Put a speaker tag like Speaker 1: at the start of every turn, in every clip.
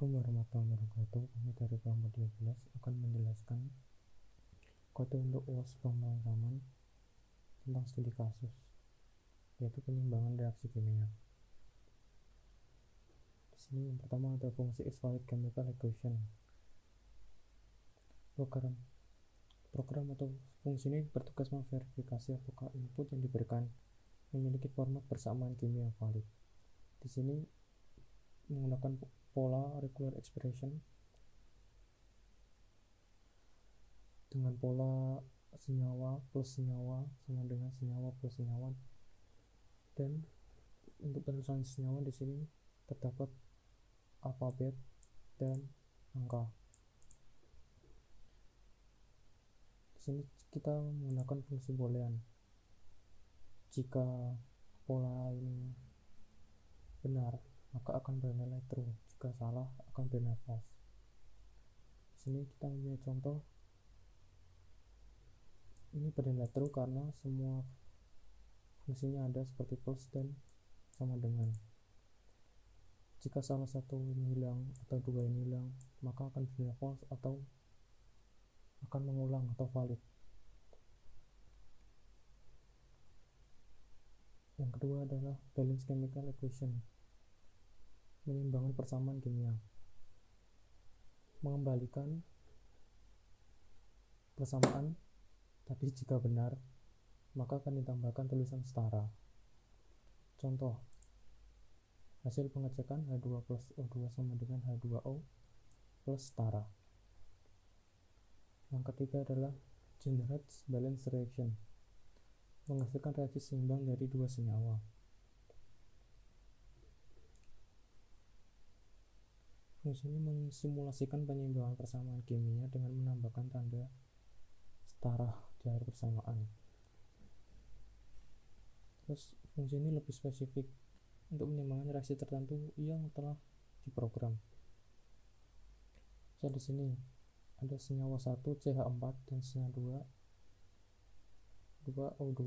Speaker 1: Assalamualaikum warahmatullahi wabarakatuh. Kami dari kelompok 12 akan menjelaskan kode untuk uas pemrograman tentang studi kasus, yaitu penyiimbangan reaksi kimia. Di sini yang pertama ada fungsi is valid chemical equation. Program atau fungsi ini bertugas memverifikasi apakah input yang diberikan memiliki format persamaan kimia valid. Di sini menggunakan pola regular expression dengan pola senyawa plus senyawa sama dengan senyawa plus senyawa, dan untuk penulisan senyawa di sini terdapat alfabet dan angka. Di sini kita menggunakan fungsi boolean. Jika pola ini benar, maka akan bernilai true. Jika salah, akan bernilai false. Di sini kita mempunyai contoh. Ini bernilai true karena semua fungsinya ada seperti plus dan sama dengan. Jika salah satu ini hilang atau dua ini hilang, maka akan bernilai false atau akan mengulang atau valid. Yang kedua adalah balance chemical equation, penyiimbangan persamaan kimia. Mengembalikan persamaan tadi jika benar, maka akan ditambahkan tulisan setara. Contoh, hasil pengecekan H2 plus O2 sama dengan H2O plus setara. Yang ketiga adalah generates balance reaction, menghasilkan reaksi seimbang dari dua senyawa. Fungsi ini mensimulasikan penyiimbangan persamaan kimia dengan menambahkan tanda setara di akhir persamaan. Terus fungsi ini lebih spesifik untuk menyimbangkan reaksi tertentu yang telah diprogram. Misal di sini ada senyawa 1 CH4 dan senyawa 2 O2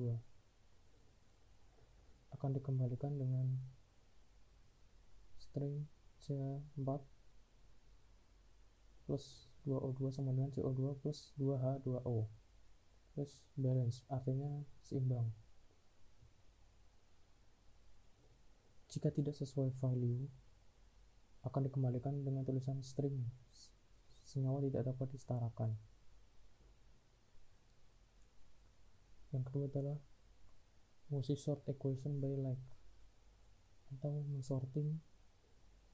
Speaker 1: akan dikembalikan dengan string CH4 plus 2O2 sama dengan CO2 plus 2H2O plus balance, artinya seimbang. Jika tidak sesuai value, akan dikembalikan dengan tulisan string, senyawa tidak dapat disetarakan. Yang kedua adalah fungsi sort equation by like, atau mensorting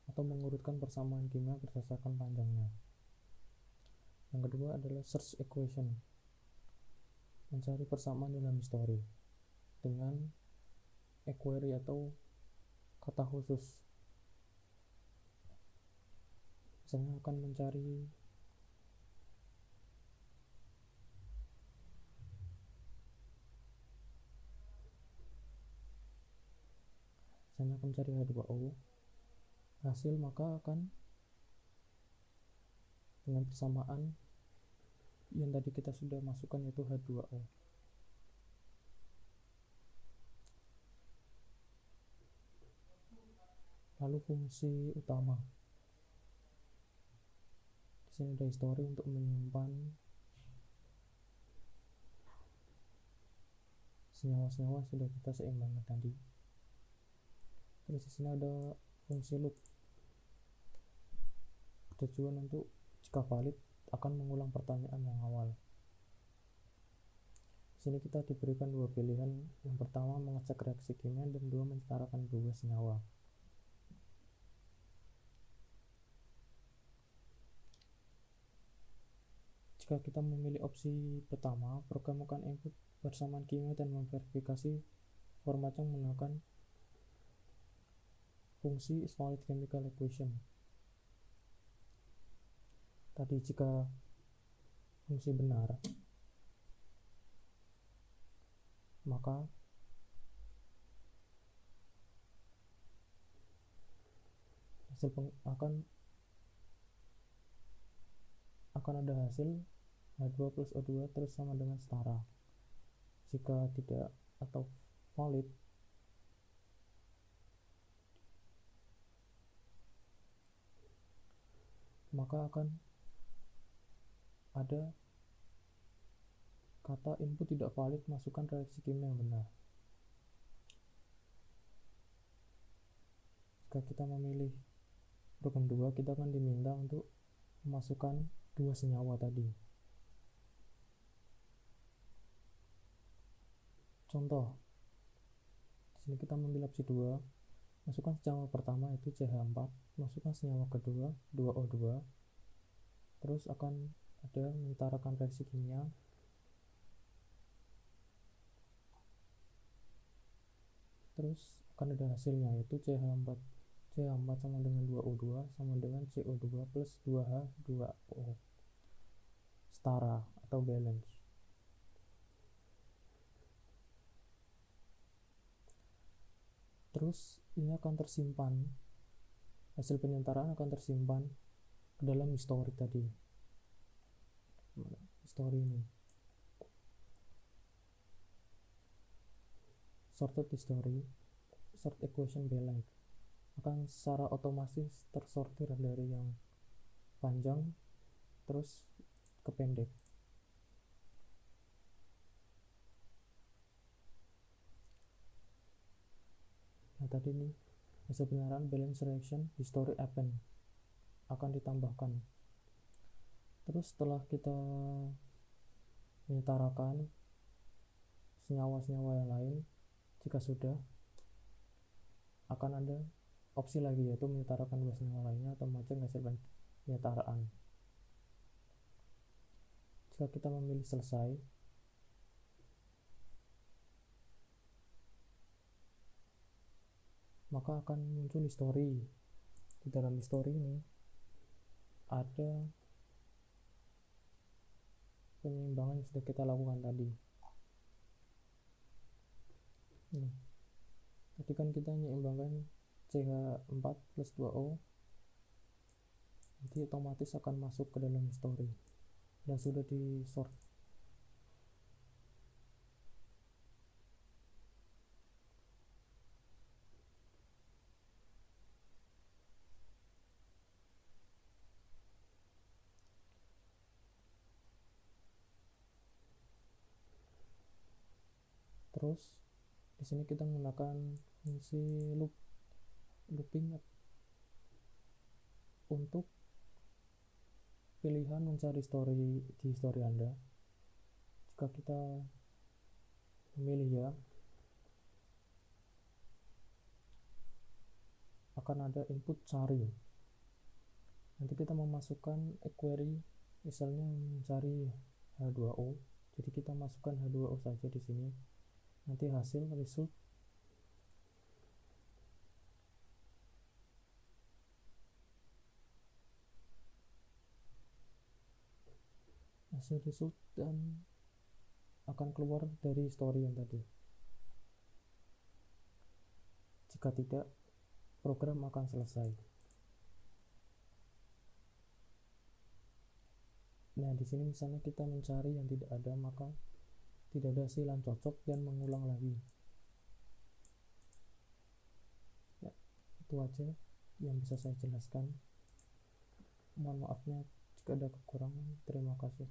Speaker 1: atau mengurutkan persamaan kimia berdasarkan panjangnya. Yang kedua adalah search equation, mencari persamaan dalam history dengan query atau kata khusus. Misalnya akan mencari H2O hasil, maka akan dengan persamaan yang tadi kita sudah masukkan, yaitu H2O. Lalu fungsi utama. Di sini ada history untuk menyimpan senyawa-senyawa sudah kita seimbangkan tadi. Terus di sini ada fungsi loop, bertujuan untuk jika valid akan mengulang pertanyaan yang awal. Di sini kita diberikan dua pilihan. Yang pertama mengecek reaksi kimia dan dua mensetarakan dua senyawa. Jika kita memilih opsi pertama, program akan input persamaan kimia dan memverifikasi formatnya menggunakan fungsi is valid chemical equation. Tadi jika fungsi benar, maka hasil akan ada hasil H2 plus O2 terus sama dengan setara. Jika tidak atau valid, maka akan ada kata input tidak valid, masukkan reaksi kimia yang benar. Jika kita memilih program 2, kita akan diminta untuk memasukkan 2 senyawa tadi. Contoh, di sini kita mengambil opsi 2, masukkan senyawa pertama yaitu CH4, masukkan senyawa kedua 2O2, terus akan ada mengutarakan reaksi kimia. Terus akan ada hasilnya yaitu CH4 sama dengan 2O2 sama dengan CO2 plus 2H2O, setara atau balance. Terus ini akan tersimpan, hasil penyentaraan akan tersimpan ke dalam history tadi. History ini sorted history, sort equation balance, akan secara otomatis tersortir dari yang panjang terus ke pendek. Nah tadi nih hasil penyentaraan balance reaction history append akan ditambahkan. Terus setelah kita menyetarakan senyawa-senyawa yang lain, jika sudah, akan ada opsi lagi yaitu menyetarakan 2 senyawa lainnya atau memacang hasil penyetaraan. Jika kita memilih selesai, maka akan muncul history. Di dalam history ini ada penyeimbangan yang sudah kita lakukan tadi. Nah, tadi kan kita menyeimbangkan CH4 plus 2O, nanti otomatis akan masuk ke dalam history dan sudah di sort. Terus di sini kita menggunakan fungsi looping untuk pilihan mencari di history Anda. Jika kita memilih ya, akan ada input cari. Nanti kita memasukkan query, misalnya mencari H2O, jadi kita masukkan H2O saja di sini. Nanti hasil result dan akan keluar dari history yang tadi. Jika tidak, program akan selesai. Nah, di sini misalnya kita mencari yang tidak ada, maka tidak ada hasil yang cocok dan mengulang lagi. Ya, itu aja yang bisa saya jelaskan. Mohon maafnya jika ada kekurangan. Terima kasih.